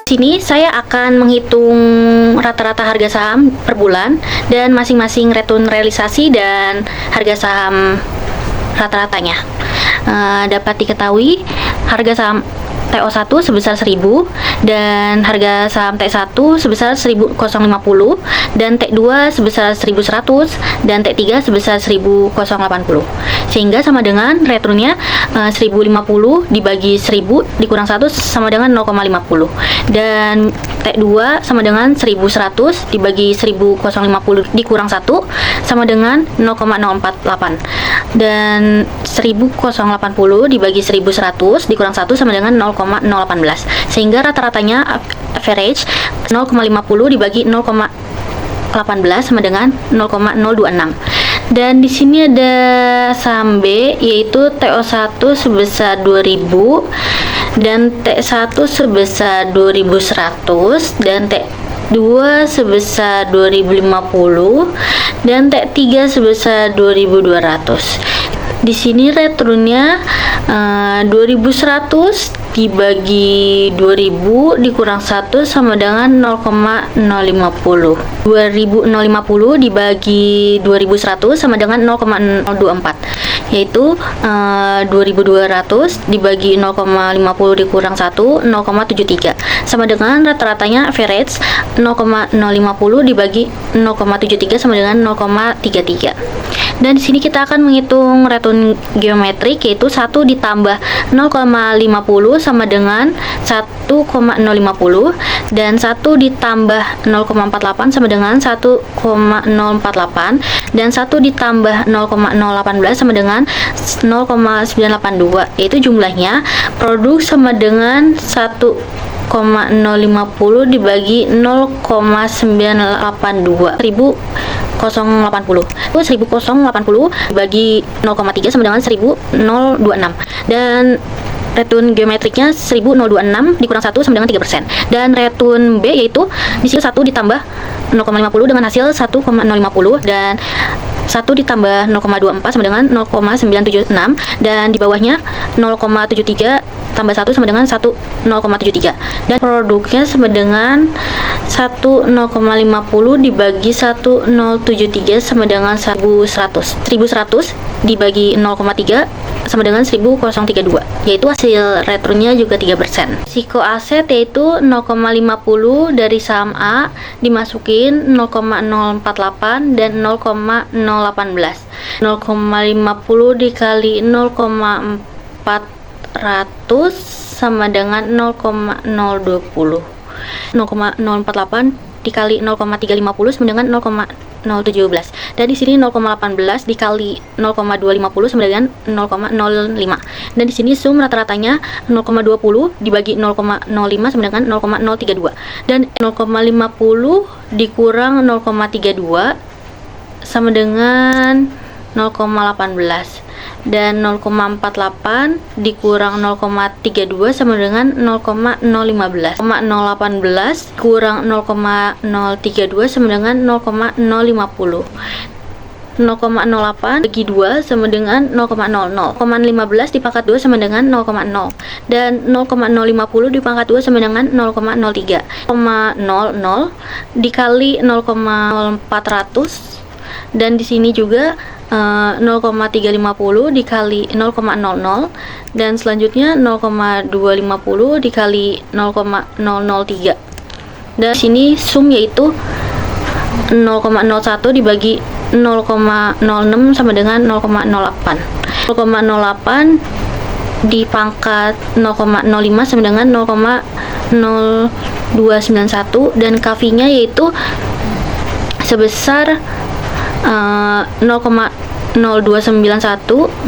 Sini saya akan menghitung rata-rata harga saham per bulan dan masing-masing return realisasi dan harga saham rata-ratanya. Dapat diketahui harga saham TO1 sebesar 1000 dan harga saham T1 sebesar 1050 dan T2 sebesar 1100 dan T3 sebesar 1080, sehingga sama dengan returnnya 1050 dibagi 1000 dikurang 1 sama dengan 0,50 dan T2 sama dengan 1100 dibagi 1050 dikurang 1 sama dengan 0,048 dan 1080 dibagi 1100 dikurang 1 sama dengan 0,018, sehingga rata-ratanya average 0,50 dibagi 0,18 sama dengan 0,026. Dan di sini ada saham B yaitu TO1 sebesar 2000 dan T1 sebesar 2100 dan T2 sebesar 2050 dan T3 sebesar 2200. Di sini returnnya 2100 dibagi 2000 dikurang 1 sama dengan 0,050. 2050 dibagi 2100 sama dengan 0,024, yaitu 2200 dibagi 0,50 dikurang 1 0,73 sama dengan rata-ratanya average 0,050 dibagi 0,73 sama dengan 0,33. Dan di sini kita akan menghitung return geometrik, yaitu 1 ditambah 0,50 sama dengan 1,050 dan 1 ditambah 0,48 sama dengan 1,048 dan 1 ditambah 0,018 sama dengan 0,982, yaitu jumlahnya produk sama dengan 1,050 dibagi 0,982 1080 itu 1080 dibagi 0,3 sama dengan 1026 dan return geometriknya 1026 dikurang 1 sama dengan 3%. Dan return B yaitu di sini 1 ditambah 0,50 dengan hasil 1,050 dan 1 ditambah 0,24 sama dengan 0,976 dan di bawahnya 0,73 tambah 1 sama dengan 0,73 dan produknya sama dengan 1050 dibagi 1073 sama dengan 1100 dibagi 0,3 sama dengan 1032, yaitu hasil returnnya juga 3%. Risiko aset yaitu 0,50 dari saham A dimasukin 0,048 dan 0,018. 0,50 dikali 0,400 sama dengan 0,020. 0,048 dikali 0,350 sama dengan 0,017 dan di sini 0,18 dikali 0,250 sama dengan 0,05 dan di sini sum rata-ratanya 0,20 dibagi 0,05 sama dengan 0,032 dan 0,50 dikurang 0,32 sama dengan 0,18 dan 0,48 dikurang 0,32 sama dengan 0,015. 0,018 kurang 0,032 sama dengan 0,050. 0,08 bagi 2 sama dengan 0,00. 0,15 dipangkat 2 sama dengan 0,0 dan 0,050 dipangkat 2 sama dengan 0,03. 0,00 dikali 0,0400 dan di sini juga 0,350 dikali 0,00 dan selanjutnya 0,250 dikali 0,003 dan di sini sum yaitu 0,01 dibagi 0,06 sama dengan 0,08. 0,08 dipangkat 0,05 sama dengan 0,0291 dan KV-nya yaitu sebesar 0,0291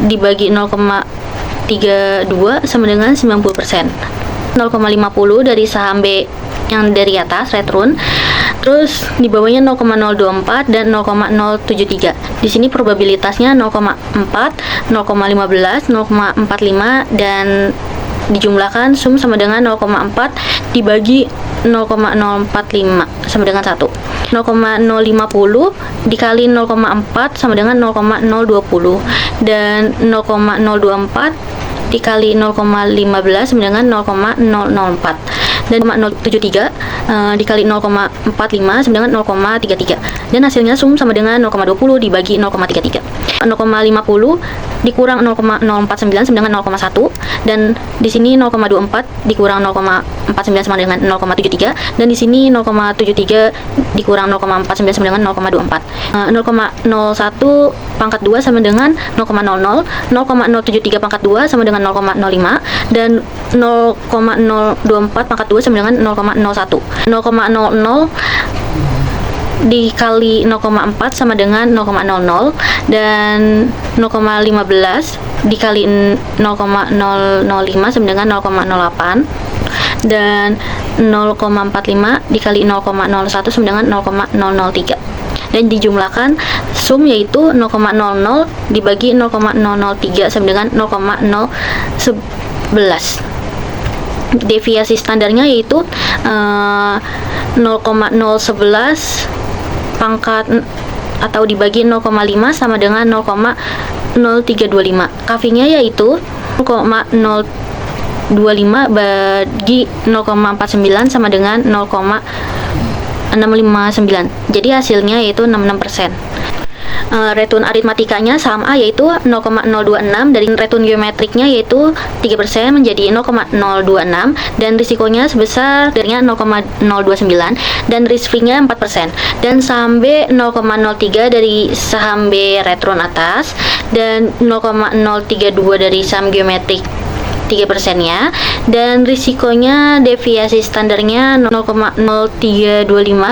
dibagi 0,32 sama dengan 90%. 0,50 dari saham B yang dari atas return, terus di bawahnya 0,024 dan 0,073. Di sini probabilitasnya 0,4, 0,15, 0,45 dan dijumlahkan sum sama dengan 0,4 dibagi 0,045 sama dengan 1. 0,050 dikali 0,4 sama dengan 0,020 dan 0,024 dikali 0,15 sama dengan 0,004, dan 0,073 dikali 0,45 sama dengan 0,33, dan hasilnya sum sama dengan 0,20 dibagi 0,33. 0,50 dikurang 0,049 sama dengan 0,1, dan di sini 0,24 dikurang 0,49 sama dengan 0,73, dan di sini 0,73 dikurang 0,49 sama dengan 0,24. 0,01 pangkat 2 sama dengan 0,00, 0,073 pangkat 2 sama dengan 0,05, dan 0,024 pangkat 2 sama dengan 0,01. 0,00 dikali 0,4 sama dengan 0,00, dan 0,15 dikali 0,005 sama dengan 0,08, dan 0,45 dikali 0,01 sama dengan 0,003, dan dijumlahkan sum yaitu 0,00 dibagi 0,003 sama dengan 0,011. Deviasi standarnya yaitu 0,011 pangkat atau dibagi 0,5 sama dengan 0,0325. Kafinya yaitu 0,025 bagi 0,49 sama dengan 0,659. Jadi hasilnya yaitu 66%. Return aritmatikanya saham A yaitu 0,026, dari return geometriknya yaitu 3% menjadi 0,026, dan risikonya sebesar dari 0,029, dan risk free-nya 4%. Dan saham B 0,03 dari saham B return atas, dan 0,032 dari saham geometrik 3%-nya, dan risikonya deviasi standarnya 0,0325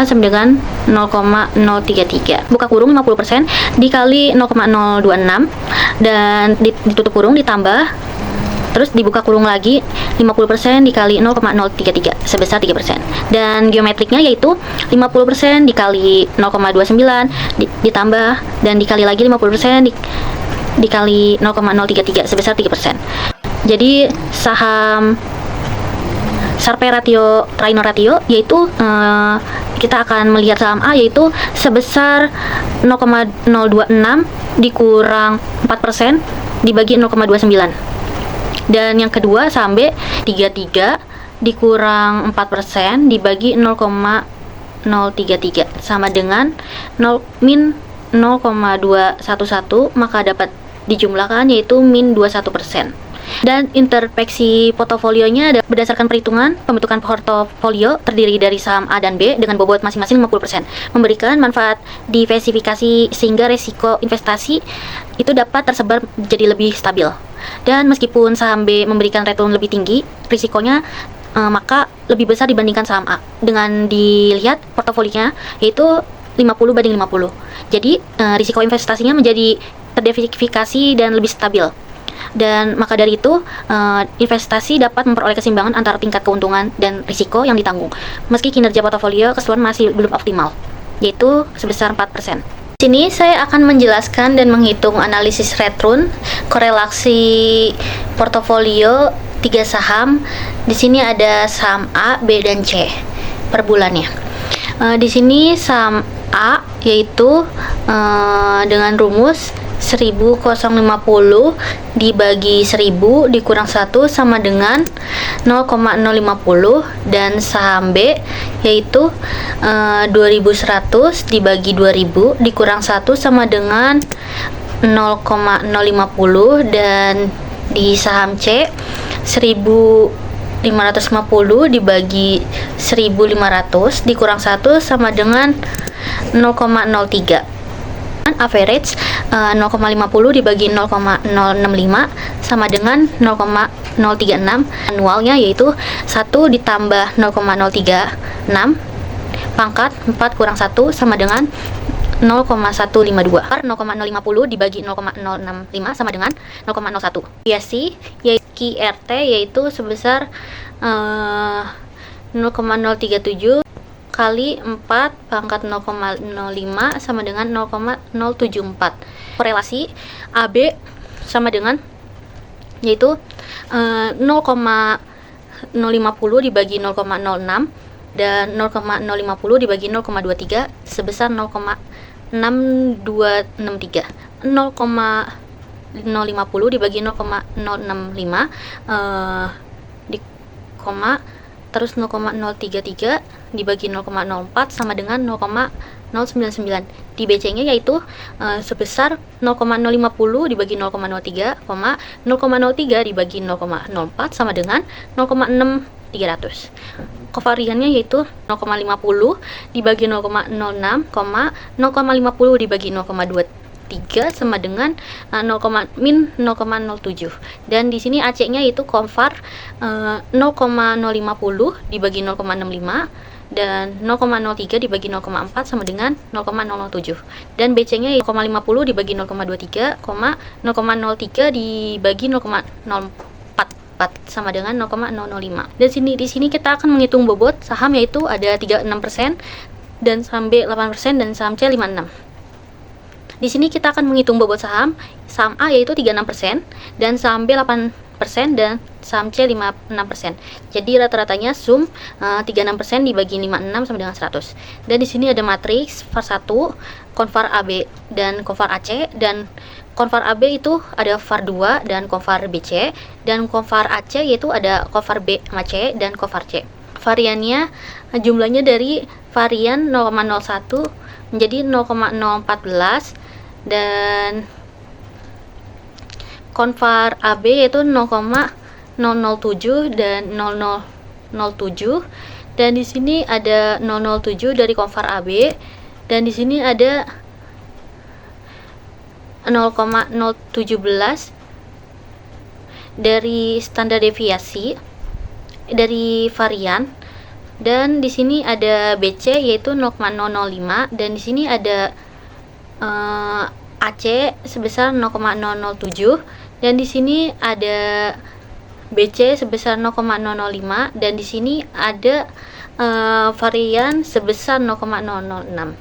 sama dengan 0,033. Buka kurung 50% dikali 0,026, dan ditutup kurung ditambah, terus dibuka kurung lagi 50% dikali 0,033 sebesar 3%. Dan geometriknya yaitu 50% dikali 0,29 ditambah, dan dikali lagi 50% dikali 0,033 sebesar 3%. Jadi saham Sharpe ratio Trainer ratio yaitu kita akan melihat saham A yaitu sebesar 0,026 dikurang 4% dibagi 0,29. Dan yang kedua saham B 33 dikurang 4% dibagi 0,033 sama dengan min 0,211, maka dapat dijumlahkan yaitu min 21%. Dan interspeksi portofolionya berdasarkan perhitungan pembentukan portofolio terdiri dari saham A dan B dengan bobot masing-masing 50%, memberikan manfaat diversifikasi sehingga resiko investasi itu dapat tersebar jadi lebih stabil. Dan meskipun saham B memberikan return lebih tinggi, risikonya maka lebih besar dibandingkan saham A dengan dilihat portofolionya yaitu 50/50. Jadi risiko investasinya menjadi terdiversifikasi dan lebih stabil. Dan maka dari itu investasi dapat memperoleh keseimbangan antara tingkat keuntungan dan risiko yang ditanggung meski kinerja portofolio keseluruhan masih belum optimal, yaitu sebesar 4%. Di sini saya akan menjelaskan dan menghitung analisis return korelasi portofolio 3 saham. Di sini ada saham A, B, dan C per bulannya. Di sini saham A yaitu dengan rumus 1050 dibagi 1000 dikurang 1 sama dengan 0,050, dan saham B yaitu 2100 dibagi 2000 dikurang 1 sama dengan 0,050, dan di saham C 1550 dibagi 1500 dikurang 1 sama dengan 0,03. Average 0,50 dibagi 0,065 sama dengan 0,036. Anualnya yaitu 1 ditambah 0,036 pangkat 4 kurang 1 sama dengan 0,152. 0,050 dibagi 0,065 sama dengan 0,01. Deviasi yaitu QRT yaitu sebesar 0,037 kali 4 pangkat 0,05 sama dengan 0,074. Korelasi AB sama dengan yaitu 0,050 dibagi 0,06 dan 0,050 dibagi 0,23 sebesar 0,6263. 0,050 dibagi 0,065 di koma, terus 0,033 dibagi 0,04 sama dengan 0,099. Di BC-nya yaitu sebesar 0,050 dibagi 0,03, 0,03 dibagi 0,04 sama dengan 0,6300. Kovariannya yaitu 0,50 dibagi 0,06, 0,50 dibagi 0,23 sama dengan min 0,07. Dan di sini AC-nya yaitu konvar 0,050 dibagi 0,65 dan 0,03 dibagi 0,4 sama dengan 0,007. Dan BC-nya 0,50 dibagi 0,23, 0,03 dibagi 0,044 sama dengan 0,005. Dan di sini kita akan menghitung bobot saham, yaitu ada 36% dan saham B 8% dan saham C 56%. Di sini kita akan menghitung bobot saham A yaitu 36% dan saham B 8% dan saham C 56%. Jadi rata-ratanya sum 36% dibagi 56 sama dengan 100. Dan di sini ada matriks VAR 1, konvar AB dan konvar AC, dan konvar AB itu ada VAR 2 dan konvar BC, dan konvar AC yaitu ada konvar B sama C dan konvar C. Variannya jumlahnya dari varian 0,01 menjadi 0,014 dan konvar AB yaitu 0,007 dan 0007, dan di sini ada 007 dari konvar AB, dan di sini ada 0,017 dari standar deviasi dari varian, dan di sini ada BC yaitu 0,005, dan di sini ada AC sebesar 0,007, dan di sini ada BC sebesar 0,005, dan di sini ada varian sebesar 0,006.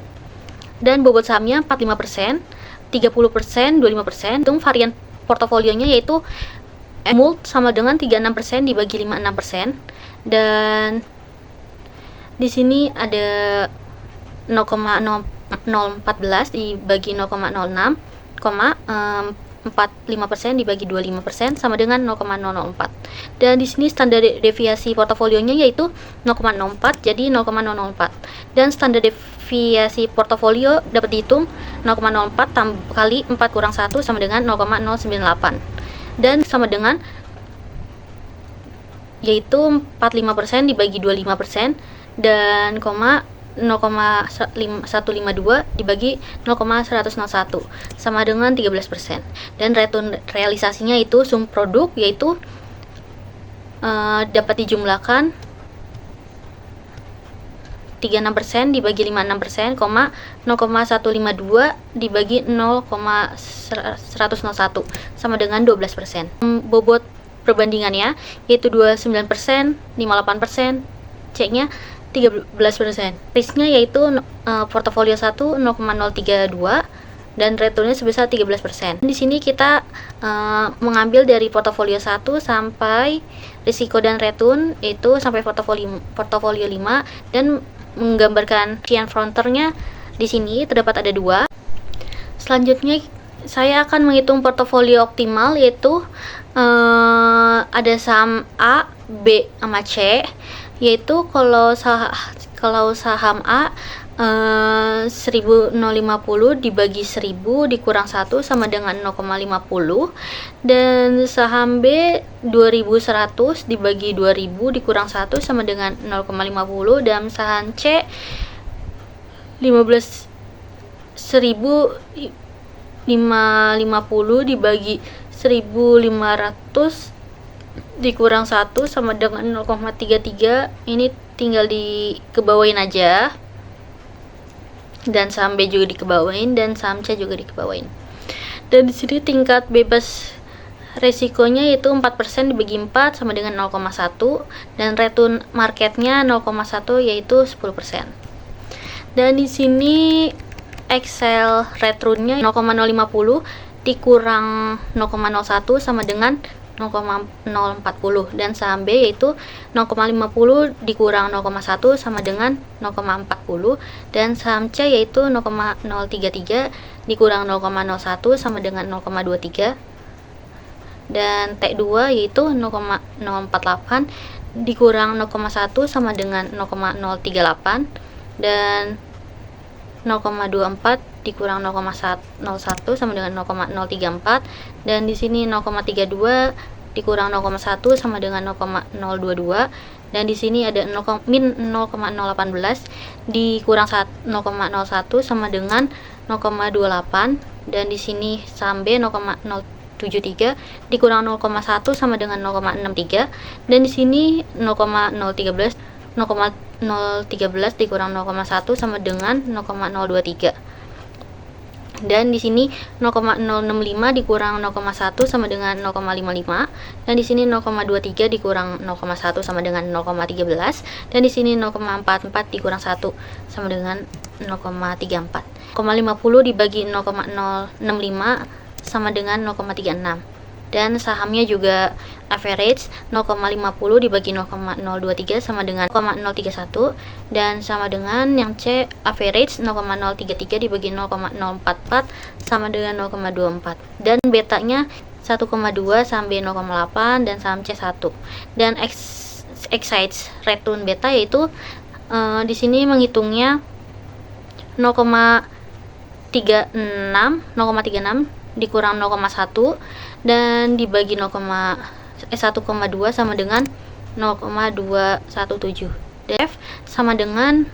Dan bobot sahamnya 45%, 30%, 25%. Hitung varian portofolionya yaitu MULT sama dengan 36% dibagi 56%, dan di sini ada 0,014 dibagi 0,06, 45% dibagi 25% sama dengan 0,004. Dan di sini standar deviasi portofolionya yaitu 0,04, jadi 0,004. Dan standar deviasi portofolio dapat dihitung 0,04 kali 4 kurang 1 sama dengan 0,098. Dan sama dengan yaitu 45% dibagi 25% dan 0,152 dibagi 0,101 sama dengan 13%. Dan return realisasinya itu sum produk yaitu dapat dijumlahkan 36% dibagi 56%, 0,152 dibagi 0,101 sama dengan 12%. Bobot perbandingannya yaitu 29%, 58%, C-nya 13%. Risknya yaitu portofolio 1 0,032 dan returnnya sebesar 13%. Di sini kita mengambil dari portofolio 1 sampai risiko dan return itu sampai portofolio 5 dan menggambarkan kian fronternya. Di sini terdapat ada 2. Selanjutnya saya akan menghitung portofolio optimal, yaitu ada saham A, B, sama C. Yaitu kalau saham A 1050 dibagi 1000 dikurang 1 sama dengan 0,50, dan saham B 2100 dibagi 2000 dikurang 1 sama dengan 0,50, dan saham C 15.550 dibagi 1500 dikurang 1 sama dengan 0,33. Ini tinggal dikebawain aja, dan saham B juga dikebawain dan saham C juga dikebawain. Dan di sini tingkat bebas resikonya yaitu 4% dibagi 4 sama dengan 0,1, dan return marketnya 0,1 yaitu 10%. Dan di sini Excel returnnya 0,050 dikurang 0,01 sama dengan 0,040, dan saham B yaitu 0,50 dikurang 0,1 sama dengan 0,40, dan saham C yaitu 0,033 dikurang 0,01 sama dengan 0,23, dan T2 yaitu 0,048 dikurang 0,1 sama dengan 0,038, dan 0,24 dikurang 0,01 sama dengan 0,034, dan di sini 0,32 dikurang 0,1 sama dengan 0,022, dan di sini ada min 0,018 dikurang 0,01 sama dengan 0,28, dan di sini saham B 0,073 dikurang 0,1 sama dengan 0,63, dan di sini 0,013 dikurang 0,1 sama dengan 0,023, dan di sini 0,065 dikurang 0,1 sama dengan 0,55, dan di sini 0,23 dikurang 0,1 sama dengan 0,13, dan di sini 0,44 dikurang 1 sama dengan 0,34. 0,50 dibagi 0,065 sama dengan 0,36, dan sahamnya juga average 0,50 dibagi 0,023 sama dengan 0,031, dan sama dengan yang C average 0,033 dibagi 0,044 sama dengan 0,24, dan betanya 1,2, saham B 0,8 dan saham C 1. Dan excites return beta yaitu di sini menghitungnya 0,36 dikurang 0,1 dan dibagi 1,2 sama dengan 0,217. Def sama dengan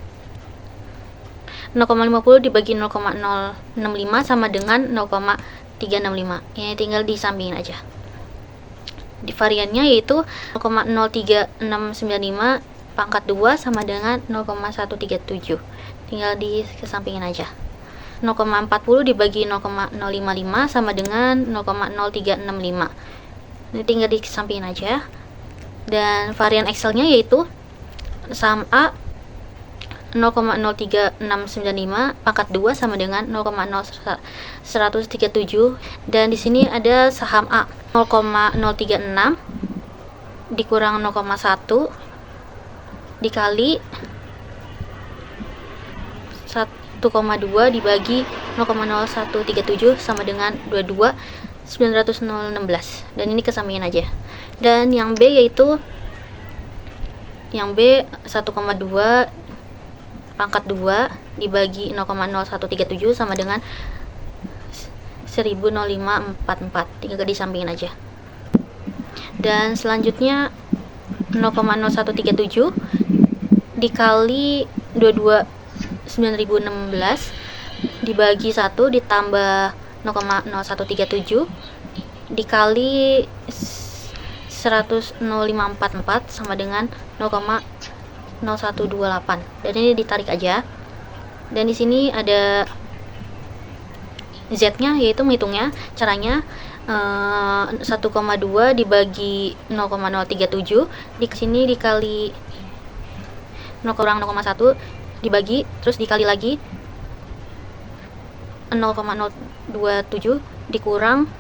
0,50 dibagi 0,065 sama dengan 0,365. Ini tinggal disambungin aja. Di variannya yaitu 0,03695 pangkat 2 sama dengan 0,137. Tinggal dikesampingin aja. 0,40 dibagi 0,055 sama dengan 0,0365. Ini tinggal dikesampingin aja. Dan varian Excelnya yaitu saham A 0,03695 pangkat 2 sama dengan 0,0137, dan di sini ada saham A 0,036 dikurang 0,1 dikali 1,2 dibagi 0,0137 sama dengan 22,916, dan ini kesampingin aja. Dan yang B yaitu yang B 1,2 pangkat 2 dibagi 0,0137 sama dengan 100544, tinggal disampingin aja. Dan selanjutnya 0,0137 dikali 22,9016 dibagi 1 ditambah 0,0137 dikali 100,0544 sama dengan 0,0128, dan ini ditarik aja. Dan di sini ada Z-nya yaitu menghitungnya caranya 1,2 dibagi 0,037 di sini dikali 0,1 dibagi terus dikali lagi 0,027 dikurang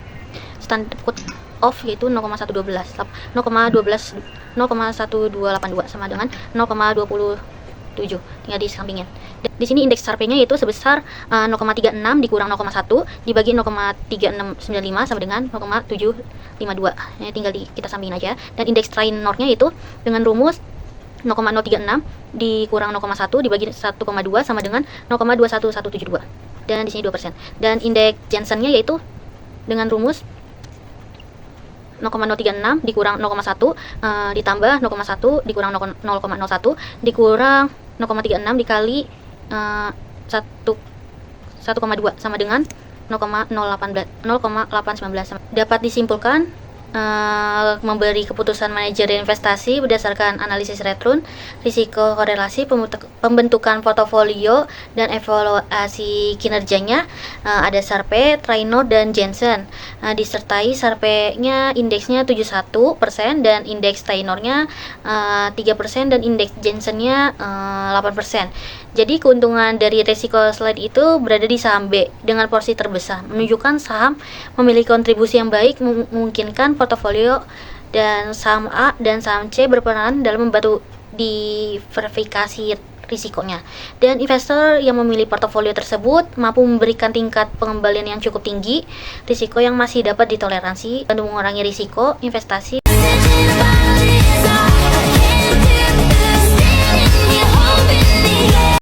standard cut off yaitu 0,1282 sama dengan 0,27, tinggal di sampingnya. Di sini indeks Sharpe-nya yaitu sebesar 0,36 dikurang 0,1 dibagi 0,3695 sama dengan 0,752. Ini tinggal kita sampingin aja. Dan indeks Trainor-nya yaitu dengan rumus 0,036 dikurang 0,1 dibagi 1,2 sama dengan 0,21172. Dan di sini 2%. Dan indeks Jensen-nya yaitu dengan rumus 0,036 dikurang 0,1 ditambah 0,1 dikurang 0,01 dikurang 0,36 dikali 1,2 sama dengan 0,819. Dapat disimpulkan memberi keputusan manajer investasi berdasarkan analisis return, risiko korelasi, pembentukan portofolio, dan evaluasi kinerjanya. Ada Sharpe, Trainor, dan Jensen. Disertai Sharpe-nya indeksnya 71% dan indeks Trainornya 3% dan indeks Jensen-nya 8%. Jadi keuntungan dari risiko slide itu berada di saham B dengan porsi terbesar, menunjukkan saham memiliki kontribusi yang baik memungkinkan portofolio, dan saham A dan saham C berperan dalam membantu diverifikasi risikonya. Dan investor yang memilih portofolio tersebut mampu memberikan tingkat pengembalian yang cukup tinggi, risiko yang masih dapat ditoleransi, dan mengurangi risiko investasi